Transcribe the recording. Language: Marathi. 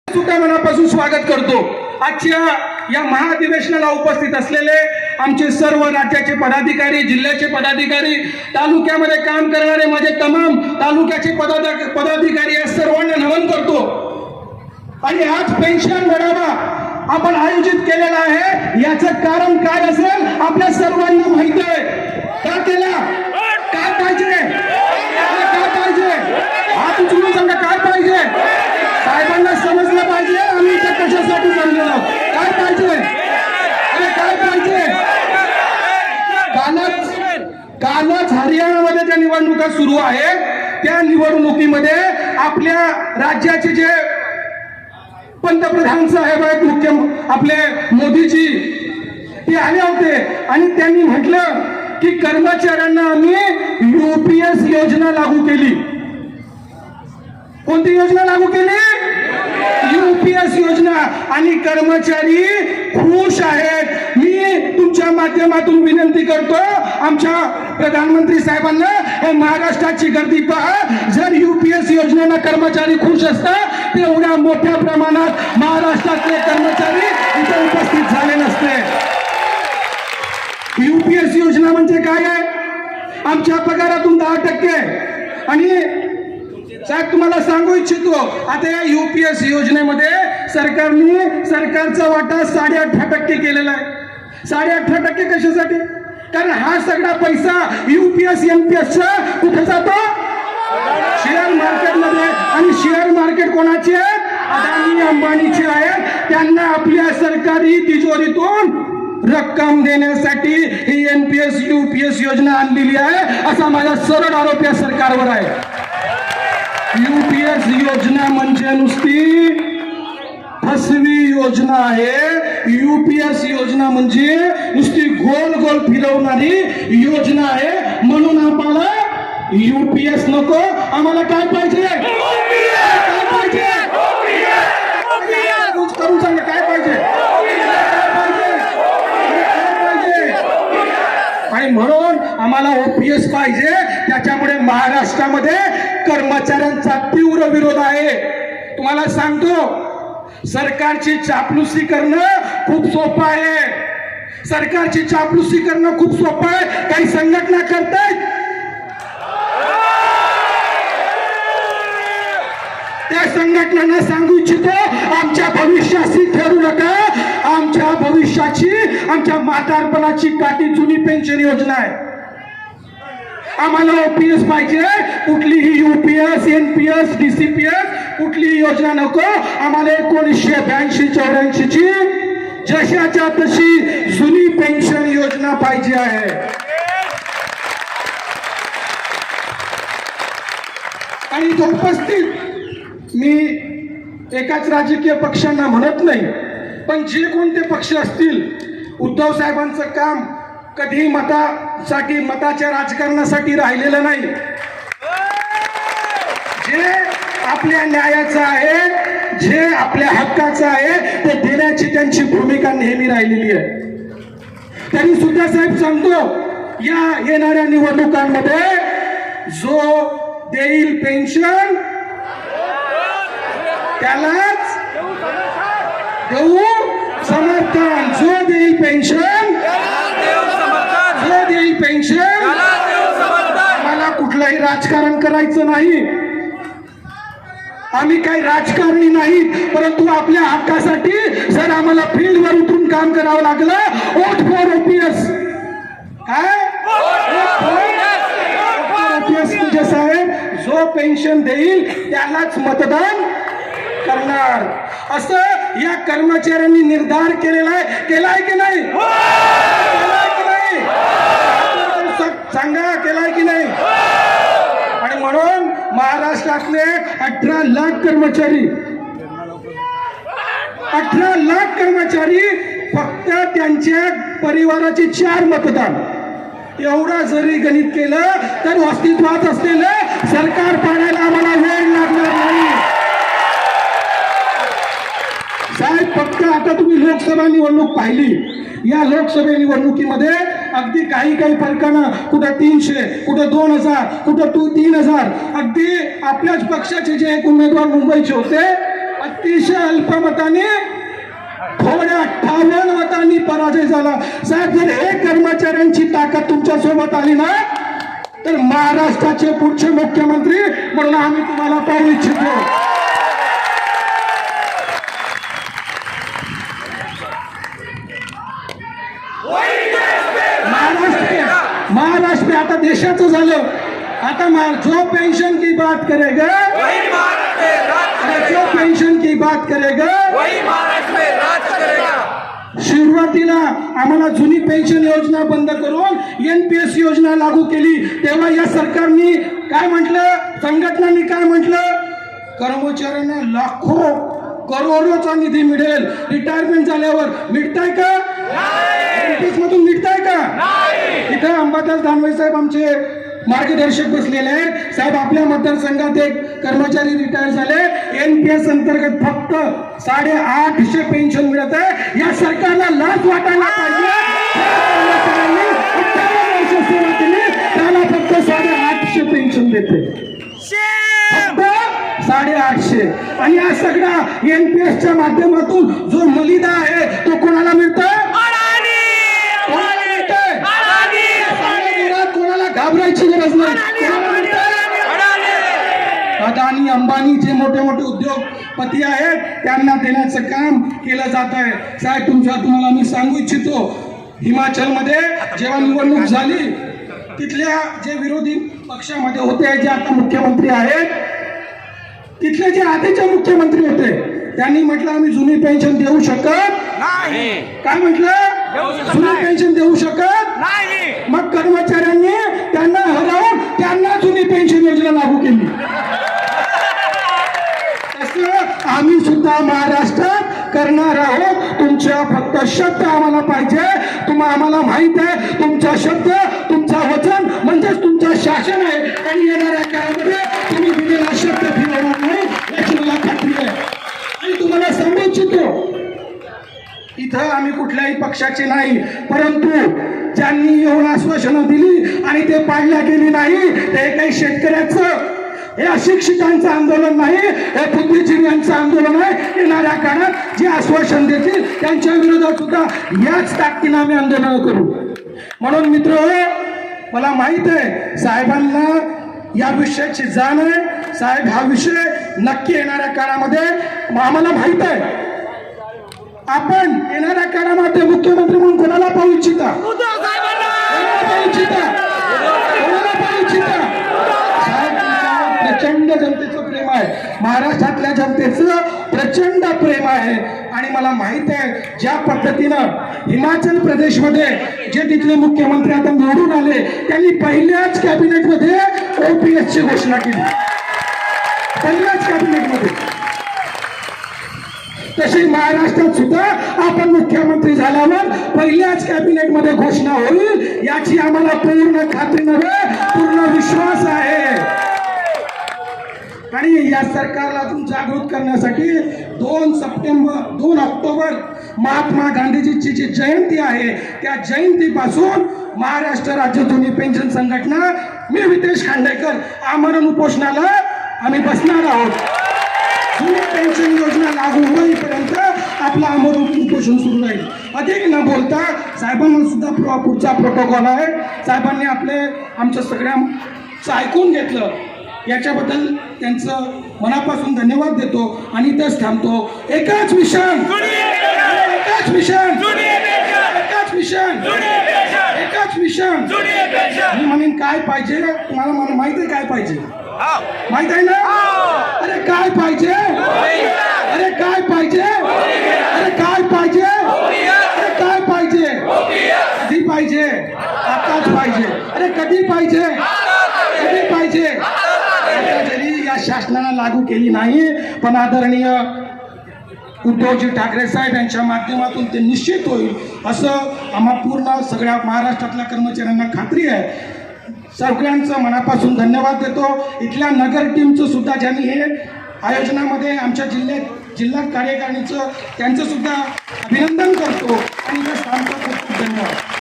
सुद्धा मनापासून स्वागत करतो। आजच्या या महाधिवेशनाला उपस्थित असलेले आमचे सर्व राज्याचे पदाधिकारी, जिल्ह्याचे पदाधिकारी, तालुक्यामध्ये काम करणारे माझे तमाम तालुक्याचे पदाधिकारी या सर्वांना नमन करतो। आणि आज पेन्शन मेळावा आपण आयोजित केलेला आहे, याचं कारण काय असेल आपल्या सर्वांना माहिती आहे। का केला, काय पाहिजे, काय पाहिजे, हात उचलून सांगा काय पाहिजे। साहेबांना समजलं पाहिजे आम्ही इथे कशासाठी जमलेलो, काय पाहिजे, अरे काय पाहिजे। कालच हरियाणामध्ये ज्या निवडणुका सुरू आहे त्या निवडणुकीमध्ये आपल्या राज्याचे जे पंतप्रधान साहेब आहेत, मुख्य आपले मोदीजी, ते आले होते आणि त्यांनी म्हटलं की कर्मचाऱ्यांना आम्ही यूपीएस योजना लागू केली। कोणती योजना लागू केली? यूपीएस योजना। आणि कर्मचारी खुश आहेत। मी तुमच्या माध्यमातून विनंती करतो आमच्या प्रधानमंत्री साहेबांना, हे महाराष्ट्राची गर्दी पहा। जर यूपीएस योजनेला कर्मचारी खुश असतात तेवढ्या मोठ्या प्रमाणात महाराष्ट्रातले कर्मचारी इथे उपस्थित झाले नसते। यूपीएस योजना म्हणजे काय आहे? आमच्या पगारातून 10% आणि साहेब तुम्हाला सांगू इच्छितो, आता या यूपीएस योजनेमध्ये सरकारचा वाटा 8.5% केलेला आहे। 8.5% कशासाठी? कारण हा सगळा पैसा यूपीएस एमपीएसचा कुठे जातो? शेअर मार्केटमध्ये। आणि शेअर मार्केट कोणाचे आहे? अदानी अंबानीचे आहे। त्यांना आपल्या सरकारी तिजोरीतून रक्कम देण्यासाठी ही एनपीएस यूपीएस योजना आणलेली आहे, असा माझा सरळ आरोप या सरकारवर आहे। यूपीएस योजना म्हणजे नुसती फसवी योजना आहे। यूपीएस योजना म्हणजे नुसती गोल गोल फिरवणारी योजना आहे। म्हणून आम्हाला यूपीएस नको, आम्हाला काय पाहिजे? काय पाहिजे? करून सांगा काय पाहिजे? आणि म्हणून आम्हाला ओपीएस पाहिजे। त्याच्यामुळे महाराष्ट्रामध्ये कर्मचाऱ्यांचा तीव्र विरोध आहे। तुम्हाला सांगतो, सरकारची चापलुसी करणं खूप सोपं आहे। सरकारची चापलुसी करणं खूप सोपं आहे। काही संघटना करतायत, त्या संघटनांना सांगू इच्छितो आमच्या भविष्याशी ठरू नका। आमच्या भविष्याची, आमच्या म्हातारपणाची काठी जुनी पेन्शन योजना आहे। आम्हाला ओपीएस पाहिजे, कुठलीही यूपीएस एनपीएस डीसीपीएस कुठलीही योजना नको। आम्हाला 1982-84 ची जशाच्या तशी जुनी पेन्शन योजना पाहिजे आहे। आणि तो उपस्थित मी एकाच राजकीय पक्षांना म्हणत नाही, पण जे कोणते पक्ष असतील, उद्धव साहेबांचं काम कधी मताच्या राजकारणासाठी राहिलेलं नाही। जे आपल्या न्यायाचं आहे, जे आपल्या हक्काचं आहे ते देण्याची त्यांची भूमिका नेहमी राहिलेली आहे। तरी सुद्धा साहेब सांगतो, या येणाऱ्या निवडणुकांमध्ये जो देईल पेन्शन त्यालाच देऊ समर्थन। जो देईल पेन्शन, जो देईल पेन्शन, आम्हाला कुठलंही राजकारण करायचं नाही। आम्ही काही राजकारणी नाही, परंतु आपल्या हक्कासाठी जर आम्हाला फील्डवर उतरून काम करावं लागलं, वोट फॉर ओपीएस। काय ओपीएस म्हणजे साहेब, जो पेन्शन देईल त्यालाच मतदान करणार, असं या कर्मचाऱ्यांनी निर्धार केलेला आहे। केलाय की नाही? केलाय की नाही? सांगा, केलाय की नाही? आणि म्हणून महाराष्ट्रातले 18 लाख कर्मचारी, 18 लाख कर्मचारी फक्त त्यांच्या परिवाराचे 4 मतदान, एवढा जरी गणित केलं तर अस्तित्वात असलेलं सरकार पाडायला आम्हाला वेळ लागणार नाही। साहेब फक्त आता तुम्ही लोकसभा निवडणूक पाहिली, या लोकसभा निवडणुकीमध्ये अगदी काही फरकानं कुठं 300, कुठं 2000, कुठं 3000, अगदी आपल्याच पक्षाचे जे एक उमेदवार मुंबईचे होते अतिशय अल्प अल्पमताने थोड्या 58 मतांनी पराजय झाला. साहेब, जर हे कर्मचाऱ्यांची ताकद तुमच्या सोबत आली ना तर महाराष्ट्राचे पुढचे मुख्यमंत्री म्हणून आम्ही तुम्हाला पाहू इच्छितो. महाराष्ट्र आता देशाचं झालं. आता जो पेंशन की बात करेगा, जो पेंशन की बात करेगा, सुरुवातीला आम्हाला जुनी पेन्शन योजना बंद करून एनपीएस योजना लागू केली. तेव्हा या सरकारने काय म्हटलं, संघटनांनी काय म्हटलं, कर्मचाऱ्यांना लाखो करोडोचा निधी मिळेल. रिटायरमेंट झाल्यावर मिळताय का? एनपीएस मधून मिळताय का? इथं अंबादास दानवे साहेब आमचे मार्गदर्शक बसलेले आहेत. साहेब, आपल्या मतदारसंघात एक कर्मचारी रिटायर झाले. एनपीएस अंतर्गत फक्त 850 पेन्शन मिळत आहे. या सरकारला लाच वाटायला पाहिजे. सेवा केली त्याला फक्त 850 पेन्शन देते, फक्त 850. आणि हा सगळा एनपीएसच्या माध्यमातून जो मलिदा आहे तो कोणाला मिळतोय? कोणाला घाबरायची गरज नाही. अदानी अंबानी जे मोठे मोठे उद्योगपती आहेत त्यांना देण्याचं काम केलं जात आहे. साहेब, तुम्हाला मी सांगू इच्छितो, हिमाचलमध्ये जेव्हा निवडणूक झाली तिथल्या जे विरोधी पक्षामध्ये होते, जे आता मुख्यमंत्री आहेत, तिथले जे आधीचे मुख्यमंत्री होते त्यांनी म्हटलं आम्ही जुनी पेन्शन देऊ शकत नाही. काय म्हटलं? जुनी पेन्शन देऊ शकत नाही. मग कर्मचाऱ्यांनी त्यांना हरवून त्यांना जुनी पेन्शन योजना लागू केली. तसं आम्ही सुद्धा महाराष्ट्रात करणार आहोत. तुमच्या फक्त शब्द आम्हाला पाहिजे. आम्हाला माहित आहे तुमचा शब्द, तुमचा वचन म्हणजेच तुमचं शासन आहे. आणि येणाऱ्या काळामध्ये तुम्ही दिलेला शब्द फिरवणार नाही याची मला खात्री आहे. आणि तुम्हाला सांगू इच्छितो, इथं आम्ही कुठल्याही पक्षाचे नाही, परंतु ज्यांनी येऊन आश्वासनं दिली आणि ते पाळल्या गेली नाही, ते काही शेतकऱ्याचं, हे अशिक्षितांचं आंदोलन नाही, हे बुद्धिजीव्यांचं आंदोलन आहे. येणाऱ्या काळात जे आश्वासन देतील त्यांच्या विरोधात सुद्धा याच ताकदीनं आम्ही आंदोलन करू. म्हणून मित्र, मला माहित आहे साहेबांना या विषयाची जाण आहे. साहेब, हा विषय नक्की येणाऱ्या काळामध्ये आम्हाला माहित आहे. आपण येणाऱ्या काळामध्ये मुख्यमंत्री म्हणून कोणाला पाहू इच्छिता? प्रचंड जनतेचं प्रेम आहे, महाराष्ट्रातल्या जनतेचं प्रचंड प्रेम आहे. आणि मला माहित आहे ज्या पद्धतीनं हिमाचल प्रदेशमध्ये जे तिथले मुख्यमंत्री आता निवडून आले त्यांनी पहिल्याच कॅबिनेटमध्ये ओपीएस ची घोषणा केली. पहिल्याच कॅबिनेटमध्ये. तशी महाराष्ट्रात सुद्धा आपण मुख्यमंत्री झाल्यावर पहिल्याच कॅबिनेटमध्ये घोषणा होईल याची आम्हाला पूर्ण खात्री नव्हे, पूर्ण विश्वास आहे. आणि या सरकारला अजून जागृत करण्यासाठी 2 ऑक्टोबर महात्मा गांधीजीची जी जयंती आहे त्या जयंतीपासून महाराष्ट्र राज्य जुनी पेन्शन संघटना, मी वितेश खांडेकर, आमरण उपोषणाला आम्ही बसणार आहोत. जुनी पेन्शन योजना लागू होईपर्यंत आपलं आमरण उपोषण सुरू राहील. अधिक न बोलता साहेबांना सुद्धा पुढचा प्रोटोकॉल आहे. साहेबांनी आमच्या सगळ्यांचं ऐकून घेतलं, याच्याबद्दल त्यांचं मनापासून धन्यवाद देतो आणि इथंच थांबतो. एकच मिशन, एकच मिशन, एकच मिशन, एकच मिशन. मी म्हणेन काय पाहिजे तुम्हाला? मला माहित आहे काय पाहिजे, माहित आहे ना? अरे काय पाहिजे? अरे काय पाहिजे? अरे काय पाहिजे? अरे काय पाहिजे? कधी पाहिजे? आताच पाहिजे. अरे कधी पाहिजे? कधी पाहिजे? जरी या शासनानं लागू केली नाही, पण आदरणीय उद्धवजी ठाकरे साहेब यांच्या माध्यमातून ते निश्चित होईल असं आम्हा पूर्ण सगळ्या महाराष्ट्रातल्या कर्मचाऱ्यांना खात्री आहे. सगळ्यांचं मनापासून धन्यवाद देतो. इथल्या नगर टीमचं सुद्धा ज्यांनी हे आयोजनामध्ये आमच्या जिल्हा कार्यकारिणीचं त्यांचं सुद्धा अभिनंदन करतो आणि खूप खूप धन्यवाद.